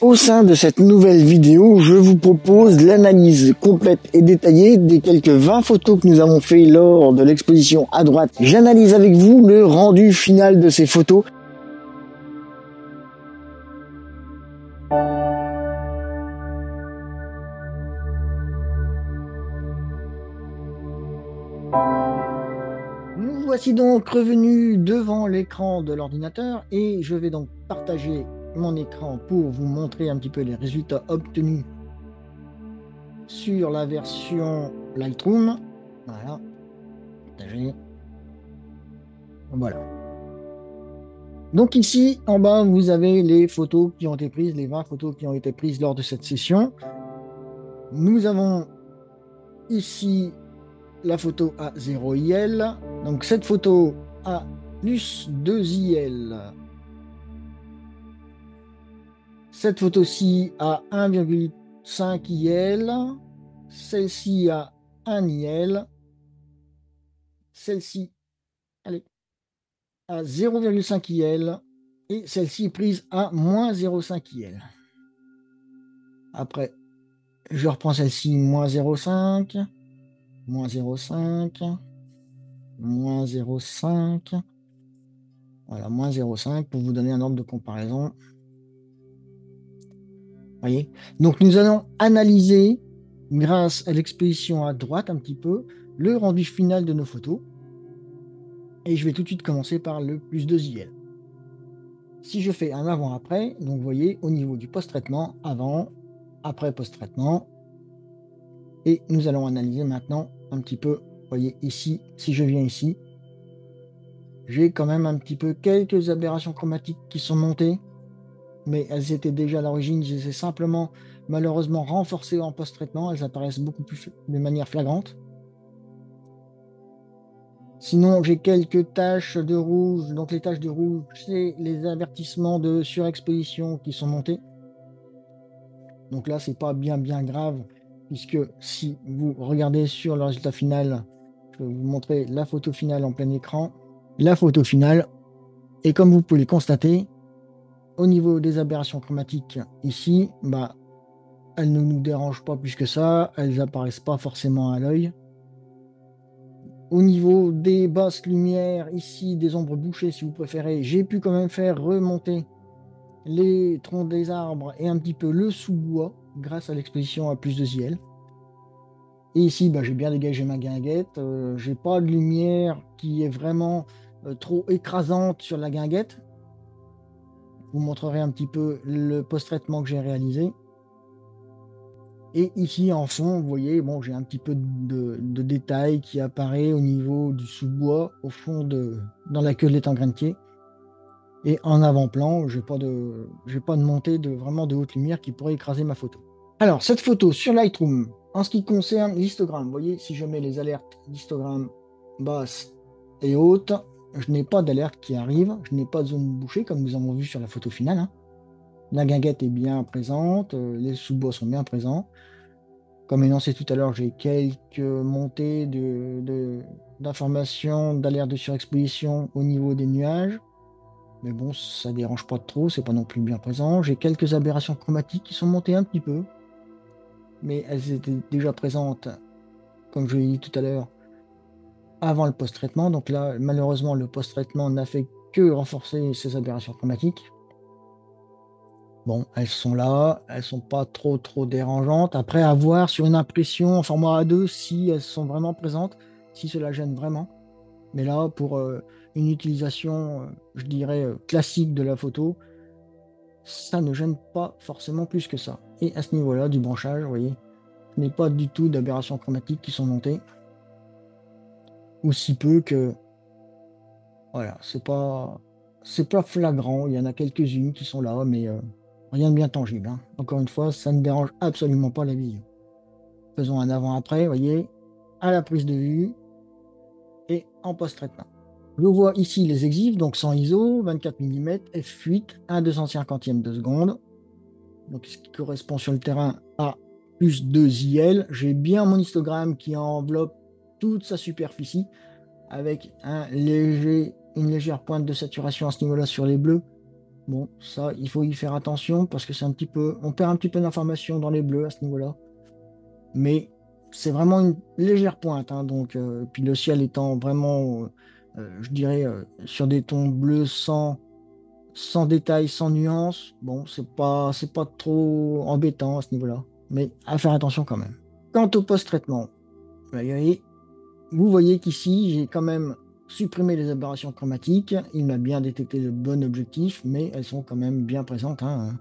Au sein de cette nouvelle vidéo, je vous propose l'analyse complète et détaillée des quelques 20 photos que nous avons fait lors de l'exposition à droite. J'analyse avec vous le rendu final de ces photos. Nous voici donc revenus devant l'écran de l'ordinateur et je vais donc partager mon écran pour vous montrer un petit peu les résultats obtenus sur la version Lightroom. Voilà, partager. Voilà. Donc ici, en bas, vous avez les photos qui ont été prises, les 20 photos qui ont été prises lors de cette session. Nous avons ici la photo à 0 IL. Donc cette photo a plus 2 IL. Cette photo-ci a 1,5 IL. Celle-ci a 1 IL. Celle-ci, allez, à 0,5 IL. Et celle-ci est prise à moins 0,5 IL. Après, je reprends celle-ci, moins 0,5, moins 0,5, moins 0,5. Voilà, moins 0,5 pour vous donner un ordre de comparaison. Voyez. Donc nous allons analyser, grâce à l'exposition à droite un petit peu, le rendu final de nos photos. Et je vais tout de suite commencer par le plus 2 IL. Si je fais un avant-après, donc vous voyez au niveau du post-traitement, avant, après post-traitement. Et nous allons analyser maintenant un petit peu, vous voyez ici, si je viens ici, j'ai quand même un petit peu quelques aberrations chromatiques qui sont montées, mais elles étaient déjà à l'origine, je les ai simplement malheureusement renforcées en post-traitement, elles apparaissent beaucoup plus de manière flagrante. Sinon, j'ai quelques taches de rouge, donc les taches de rouge, c'est les avertissements de surexposition qui sont montés. Donc là, c'est pas bien grave, puisque si vous regardez sur le résultat final, je vais vous montrer la photo finale en plein écran. La photo finale, et comme vous pouvez le constater, au niveau des aberrations chromatiques ici, bah, elles ne nous dérangent pas plus que ça, elles apparaissent pas forcément à l'œil. Au niveau des basses lumières, ici, des ombres bouchées si vous préférez, j'ai pu quand même faire remonter les troncs des arbres et un petit peu le sous-bois grâce à l'exposition à plus de IL. Et ici, bah, j'ai bien dégagé ma guinguette. J'ai pas de lumière qui est vraiment trop écrasante sur la guinguette. Je vous montrerai un petit peu le post-traitement que j'ai réalisé. Et ici, en fond, vous voyez, bon, j'ai un petit peu de détail qui apparaît au niveau du sous-bois, au fond dans la queue de l'étang grainetier. Et en avant-plan, j'ai pas de montée vraiment de haute lumière qui pourrait écraser ma photo. Alors, cette photo sur Lightroom, en ce qui concerne l'histogramme, vous voyez, si je mets les alertes d'histogramme basse et haute, je n'ai pas d'alerte qui arrive, je n'ai pas de zone bouchée comme nous avons vu sur la photo finale. Hein. La guinguette est bien présente, les sous-bois sont bien présents. Comme énoncé tout à l'heure, j'ai quelques montées d'informations, d'alerte de surexposition au niveau des nuages. Mais bon, ça dérange pas trop, c'est pas non plus bien présent. J'ai quelques aberrations chromatiques qui sont montées un petit peu. Mais elles étaient déjà présentes, comme je l'ai dit tout à l'heure, avant le post-traitement. Donc là, malheureusement, le post-traitement n'a fait que renforcer ces aberrations chromatiques. Bon, elles sont là, elles sont pas trop dérangeantes. Après, à voir sur une impression en format A2 si elles sont vraiment présentes, si cela gêne vraiment. Mais là, pour une utilisation, je dirais, classique de la photo, ça ne gêne pas forcément plus que ça. Et à ce niveau-là, du branchage, vous voyez, je n'ai pas du tout d'aberrations chromatiques qui sont montées. Ou si peu que, voilà, c'est pas flagrant. Il y en a quelques-unes qui sont là, mais rien de bien tangible. Hein. Encore une fois, ça ne dérange absolument pas la vision. Faisons un avant-après, vous voyez, à la prise de vue et en post-traitement. Je vois ici les exifs, donc sans ISO, 24 mm, f8, 1/250e de seconde. Donc ce qui correspond sur le terrain à plus 2 IL. J'ai bien mon histogramme qui enveloppe toute sa superficie avec une légère pointe de saturation à ce niveau-là sur les bleus. Bon, ça, il faut y faire attention parce que c'est un petit peu, on perd un petit peu d'informations dans les bleus à ce niveau-là. Mais c'est vraiment une légère pointe, hein, donc, puis le ciel étant vraiment, je dirais, sur des tons bleus sans détails, sans nuances, bon, c'est pas trop embêtant à ce niveau-là. Mais à faire attention quand même. Quant au post-traitement, vous voyez qu'ici, j'ai quand même supprimé les aberrations chromatiques. Il m'a bien détecté le bon objectif, mais elles sont quand même bien présentes, hein,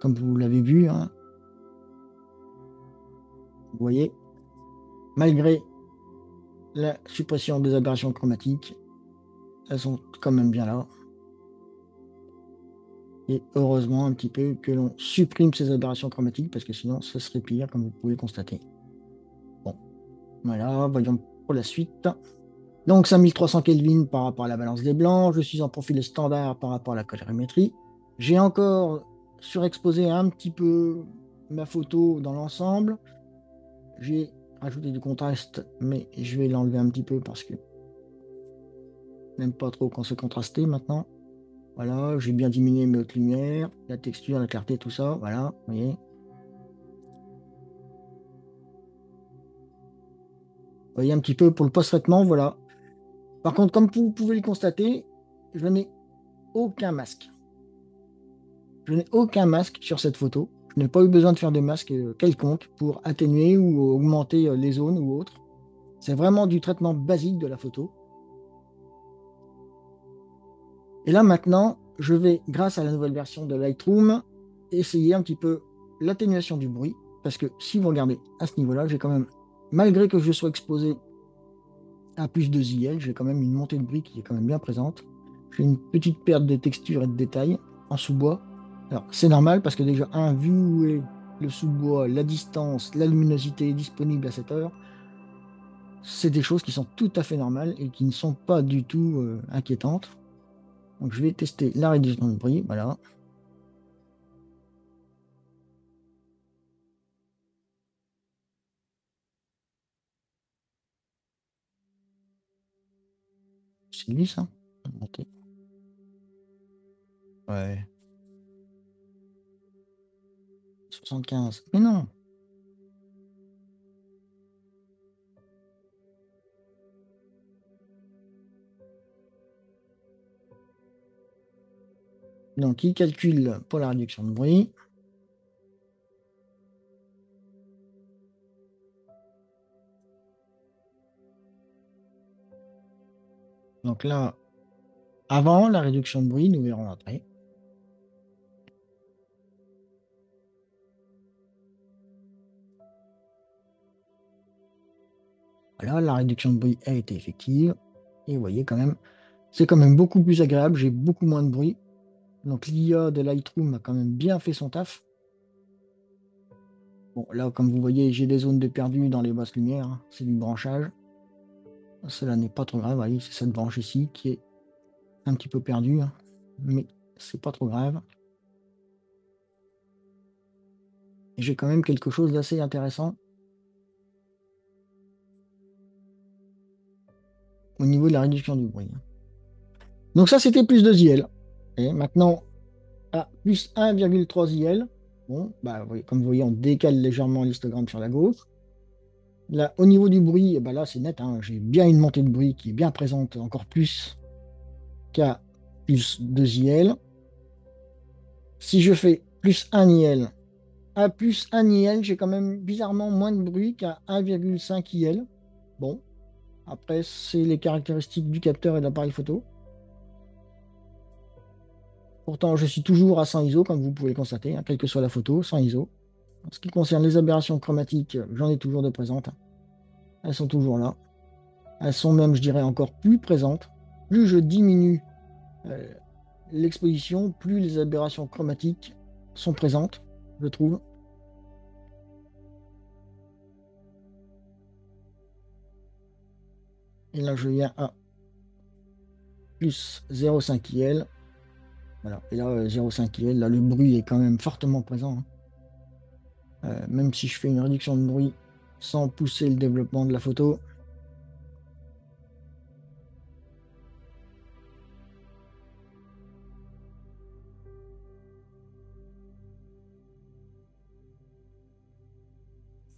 comme vous l'avez vu, hein. Vous voyez, malgré la suppression des aberrations chromatiques, elles sont quand même bien là. Et heureusement un petit peu que l'on supprime ces aberrations chromatiques, parce que sinon, ce serait pire, comme vous pouvez le constater. Bon, voilà, voyons pour la suite. Donc 5300 Kelvin par rapport à la balance des blancs, je suis en profil standard par rapport à la colorimétrie. J'ai encore surexposé un petit peu ma photo dans l'ensemble. J'ai rajouté du contraste, mais je vais l'enlever un petit peu parce que je n'aime pas trop quand c'est contrasté maintenant. Voilà, j'ai bien diminué mes hautes lumières, la texture, la clarté, tout ça. Voilà, vous voyez. Vous voyez un petit peu pour le post-traitement, voilà. Par contre, comme vous pouvez le constater, je n'ai aucun masque. Je n'ai aucun masque sur cette photo. Je n'ai pas eu besoin de faire de masque quelconque pour atténuer ou augmenter les zones ou autres. C'est vraiment du traitement basique de la photo. Et là maintenant, je vais, grâce à la nouvelle version de Lightroom, essayer un petit peu l'atténuation du bruit. Parce que si vous regardez à ce niveau-là, j'ai quand même, malgré que je sois exposé à plus de ZL, j'ai quand même une montée de bruit qui est quand même bien présente. J'ai une petite perte de texture et de détails en sous-bois. Alors, c'est normal parce que déjà, vu où est le sous-bois, la distance, la luminosité disponible à cette heure, c'est des choses qui sont tout à fait normales et qui ne sont pas du tout inquiétantes. Donc, je vais tester la réduction de bruit. Voilà. C'est lui, ça? Monter. Ouais. 75. Mais non! Donc, il calcule pour la réduction de bruit. Donc là, avant la réduction de bruit, nous verrons après. Voilà, la réduction de bruit a été effective. Et vous voyez quand même, c'est quand même beaucoup plus agréable, j'ai beaucoup moins de bruit. Donc l'IA de Lightroom a quand même bien fait son taf. Bon, là, comme vous voyez, j'ai des zones de perdu dans les basses lumières, hein. C'est du branchage. Cela n'est pas trop grave, vous voyez, c'est cette branche ici qui est un petit peu perdue, hein. Mais c'est pas trop grave. Et j'ai quand même quelque chose d'assez intéressant au niveau de la réduction du bruit, hein. Donc ça, c'était plus de ZL. Et maintenant, à plus 1,3 ZL. Bon, bah, comme vous voyez, on décale légèrement l'histogramme sur la gauche. Là, au niveau du bruit, eh ben là, c'est net, hein. J'ai bien une montée de bruit qui est bien présente, encore plus qu'à plus 2 IL. Si je fais plus 1 IL, à plus 1 IL, j'ai quand même bizarrement moins de bruit qu'à 1,5 IL. Bon, après, c'est les caractéristiques du capteur et de l'appareil photo. Pourtant, je suis toujours à 100 ISO, comme vous pouvez le constater, hein, quelle que soit la photo, 100 ISO. En ce qui concerne les aberrations chromatiques, j'en ai toujours de présentes, hein. Elles sont toujours là. Elles sont même, je dirais, encore plus présentes. Plus je diminue euh, l'exposition, plus les aberrations chromatiques sont présentes, je trouve. Et là, je viens à plus 0,5 IL. Voilà. Et là, 0,5 IL, là, le bruit est quand même fortement présent, hein. Même si je fais une réduction de bruit sans pousser le développement de la photo.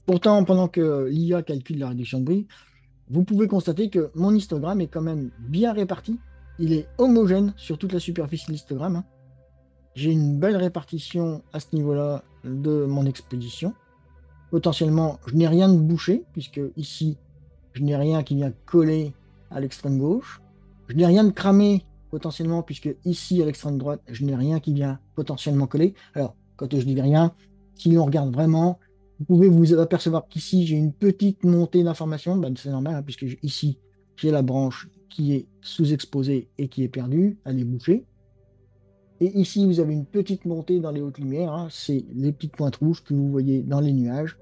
Pourtant, pendant que l'IA calcule la réduction de bruit, vous pouvez constater que mon histogramme est quand même bien réparti. Il est homogène sur toute la superficie de l'histogramme, hein. J'ai une belle répartition à ce niveau-là de mon exposition. Potentiellement, je n'ai rien de bouché, puisque ici, je n'ai rien qui vient coller à l'extrême gauche. Je n'ai rien de cramé, potentiellement, puisque ici, à l'extrême droite, je n'ai rien qui vient potentiellement coller. Alors, quand je dis rien, si l'on regarde vraiment, vous pouvez vous apercevoir qu'ici, j'ai une petite montée d'informations. Ben, c'est normal, hein, puisque ici, j'ai la branche qui est sous-exposée et qui est perdue, elle est bouchée. Et ici, vous avez une petite montée dans les hautes lumières, hein. C'est les petites pointes rouges que vous voyez dans les nuages.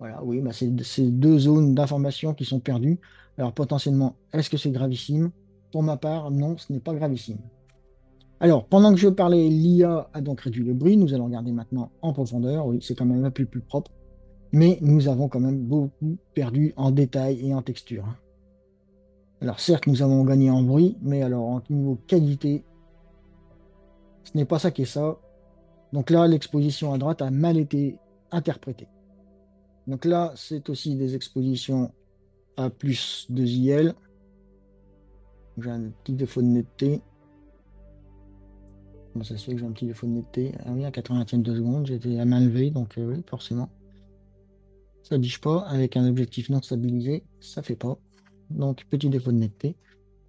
Voilà, oui, bah c'est ces deux zones d'information qui sont perdues. Alors potentiellement, est-ce que c'est gravissime? Pour ma part, non, ce n'est pas gravissime. Alors, pendant que je parlais, l'IA a donc réduit le bruit. Nous allons regarder maintenant en profondeur. Oui, c'est quand même un peu plus propre. Mais nous avons quand même beaucoup perdu en détail et en texture, hein. Alors certes, nous avons gagné en bruit, mais alors en niveau qualité, ce n'est pas ça qui est ça. Donc là, l'exposition à droite a mal été interprétée. Donc là, c'est aussi des expositions à plus de JL. J'ai un petit défaut de netteté. Comment ça se fait que j'ai un petit défaut de netteté? Ah oui, à 80e de seconde, j'étais à main levée, donc oui, forcément. Ça biche pas. Avec un objectif non stabilisé, ça fait pas. Donc, petit défaut de netteté.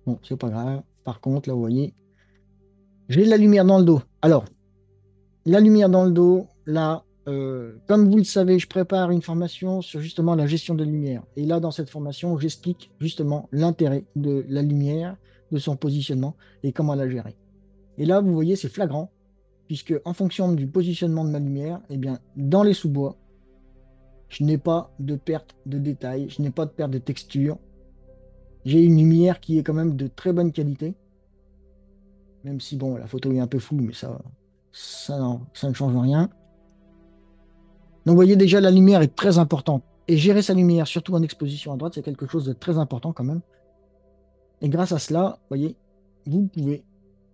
Bon, c'est pas grave. Par contre, là, vous voyez, j'ai de la lumière dans le dos. Alors, la lumière dans le dos, là, comme vous le savez, je prépare une formation sur justement la gestion de la lumière. Et là, dans cette formation, j'explique justement l'intérêt de la lumière, de son positionnement et comment la gérer. Et là, vous voyez, c'est flagrant, puisque en fonction du positionnement de ma lumière, eh bien, dans les sous-bois, je n'ai pas de perte de détail, je n'ai pas de perte de texture. J'ai une lumière qui est quand même de très bonne qualité, même si, bon, la photo est un peu floue, mais ça ne change rien. Donc, vous voyez déjà, la lumière est très importante. Et gérer sa lumière, surtout en exposition à droite, c'est quelque chose de très important quand même. Et grâce à cela, vous voyez, vous pouvez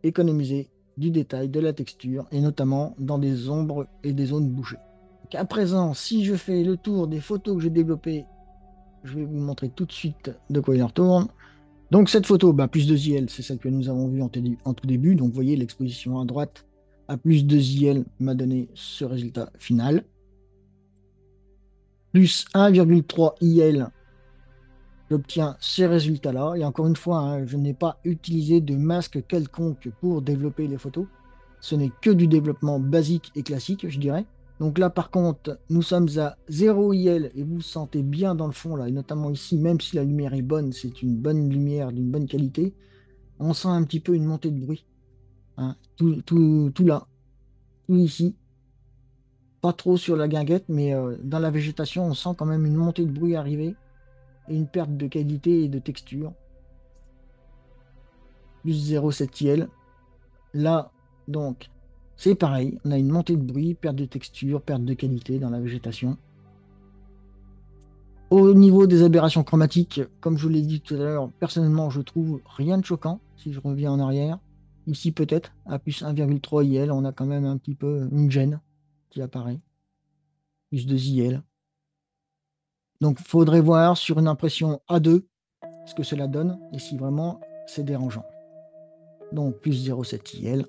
économiser du détail, de la texture, et notamment dans des ombres et des zones bouchées. Donc à présent, si je fais le tour des photos que j'ai développées, je vais vous montrer tout de suite de quoi il en retourne. Donc cette photo, bah, plus 2 IL, c'est celle que nous avons vue en tout début. Donc vous voyez, l'exposition à droite à plus 2 IL m'a donné ce résultat final. Plus 1,3 IL, j'obtiens ces résultats-là. Et encore une fois, hein, je n'ai pas utilisé de masque quelconque pour développer les photos. Ce n'est que du développement basique et classique, je dirais. Donc là, par contre, nous sommes à 0 IL et vous sentez bien dans le fond, là, et notamment ici, même si la lumière est bonne, c'est une bonne lumière d'une bonne qualité, on sent un petit peu une montée de bruit, hein. Tout là, tout ici. Pas trop sur la guinguette, mais dans la végétation, on sent quand même une montée de bruit arriver et une perte de qualité et de texture. Plus 0,7 IL. Là, donc, c'est pareil. On a une montée de bruit, perte de texture, perte de qualité dans la végétation. Au niveau des aberrations chromatiques, comme je vous l'ai dit tout à l'heure, personnellement, je trouve rien de choquant si je reviens en arrière. Ici, peut-être, à plus 1,3 IL, on a quand même un petit peu une gêne qui apparaît. Plus 2 IL. Donc, il faudrait voir sur une impression A2 ce que cela donne et si vraiment c'est dérangeant. Donc, plus 0,7 IL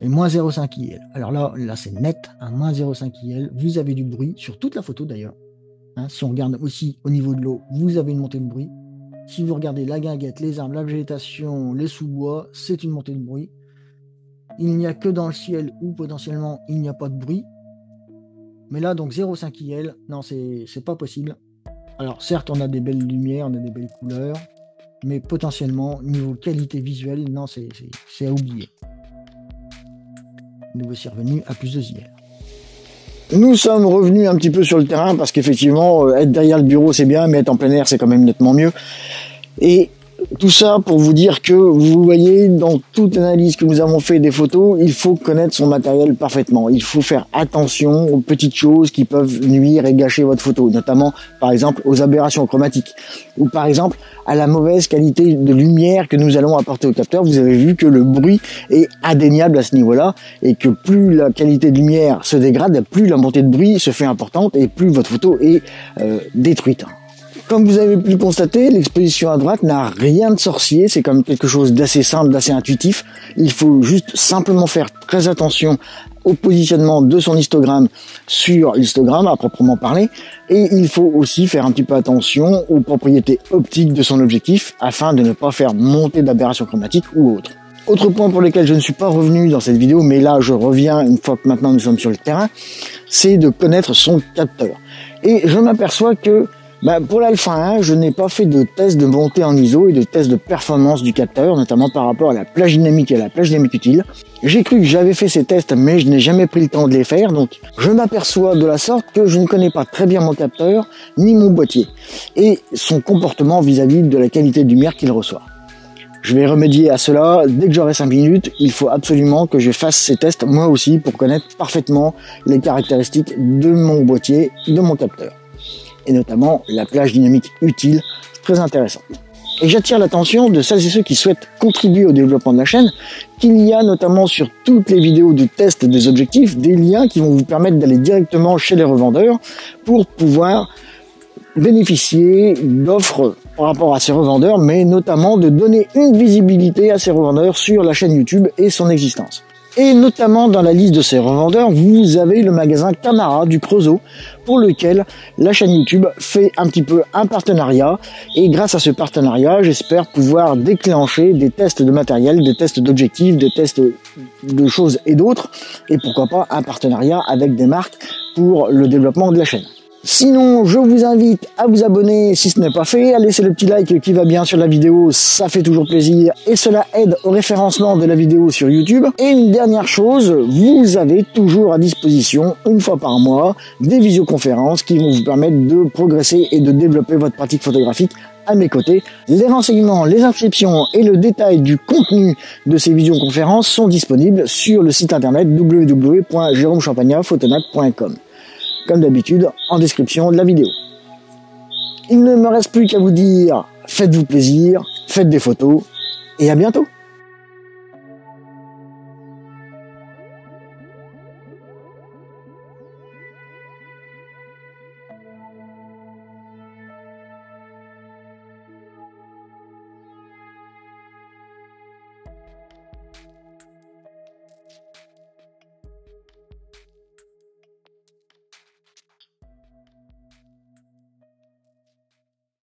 et moins 0,5 IL. Alors là c'est net, à moins 0,5 IL. Vous avez du bruit sur toute la photo d'ailleurs. Hein, si on regarde aussi au niveau de l'eau, vous avez une montée de bruit. Si vous regardez la guinguette, les arbres, la végétation, les sous-bois, c'est une montée de bruit. Il n'y a que dans le ciel où potentiellement il n'y a pas de bruit. Mais là, donc 0,5 IL, non, c'est pas possible. Alors certes, on a des belles lumières, on a des belles couleurs, mais potentiellement, niveau qualité visuelle, non, c'est à oublier. Nous voici revenus à plus de IL. Nous sommes revenus un petit peu sur le terrain parce qu'effectivement, être derrière le bureau c'est bien, mais être en plein air c'est quand même nettement mieux. Et Tout ça pour vous dire que vous voyez, dans toute analyse que nous avons fait des photos, il faut connaître son matériel parfaitement. Il faut faire attention aux petites choses qui peuvent nuire et gâcher votre photo, notamment par exemple aux aberrations chromatiques ou par exemple à la mauvaise qualité de lumière que nous allons apporter au capteur. Vous avez vu que le bruit est indéniable à ce niveau-là et que plus la qualité de lumière se dégrade, plus la montée de bruit se fait importante et plus votre photo est détruite. Comme vous avez pu le constater, l'exposition à droite n'a rien de sorcier, c'est comme quelque chose d'assez simple, d'assez intuitif. Il faut juste simplement faire très attention au positionnement de son histogramme sur l'histogramme à proprement parler, et il faut aussi faire un petit peu attention aux propriétés optiques de son objectif afin de ne pas faire monter d'aberrations chromatiques ou autres. Autre point pour lequel je ne suis pas revenu dans cette vidéo, mais là je reviens une fois que maintenant nous sommes sur le terrain, c'est de connaître son capteur. Et je m'aperçois que pour l'Alpha 1, je n'ai pas fait de test de montée en ISO et de test de performance du capteur, notamment par rapport à la plage dynamique et à la plage dynamique utile. J'ai cru que j'avais fait ces tests, mais je n'ai jamais pris le temps de les faire, donc je m'aperçois de la sorte que je ne connais pas très bien mon capteur, ni mon boîtier, et son comportement vis-à-vis de la qualité de lumière qu'il reçoit. Je vais remédier à cela dès que j'aurai 5 minutes. Il faut absolument que je fasse ces tests moi aussi pour connaître parfaitement les caractéristiques de mon boîtier, de mon capteur. Et notamment la plage dynamique utile, très intéressante. Et j'attire l'attention de celles et ceux qui souhaitent contribuer au développement de la chaîne, qu'il y a notamment sur toutes les vidéos de test des objectifs, des liens qui vont vous permettre d'aller directement chez les revendeurs pour pouvoir bénéficier d'offres par rapport à ces revendeurs, mais notamment de donner une visibilité à ces revendeurs sur la chaîne YouTube et son existence. Et notamment dans la liste de ces revendeurs, vous avez le magasin Camara du Creusot, pour lequel la chaîne YouTube fait un petit peu un partenariat. Et grâce à ce partenariat, j'espère pouvoir déclencher des tests de matériel, des tests d'objectifs, des tests de choses et d'autres. Et pourquoi pas un partenariat avec des marques pour le développement de la chaîne. Sinon, je vous invite à vous abonner si ce n'est pas fait, à laisser le petit like qui va bien sur la vidéo, ça fait toujours plaisir et cela aide au référencement de la vidéo sur YouTube. Et une dernière chose, vous avez toujours à disposition, une fois par mois, des visioconférences qui vont vous permettre de progresser et de développer votre pratique photographique à mes côtés. Les renseignements, les inscriptions et le détail du contenu de ces visioconférences sont disponibles sur le site internet www.jeromechampagnatphotonac.com. Comme d'habitude, en description de la vidéo. Il ne me reste plus qu'à vous dire, faites-vous plaisir, faites des photos, et à bientôt.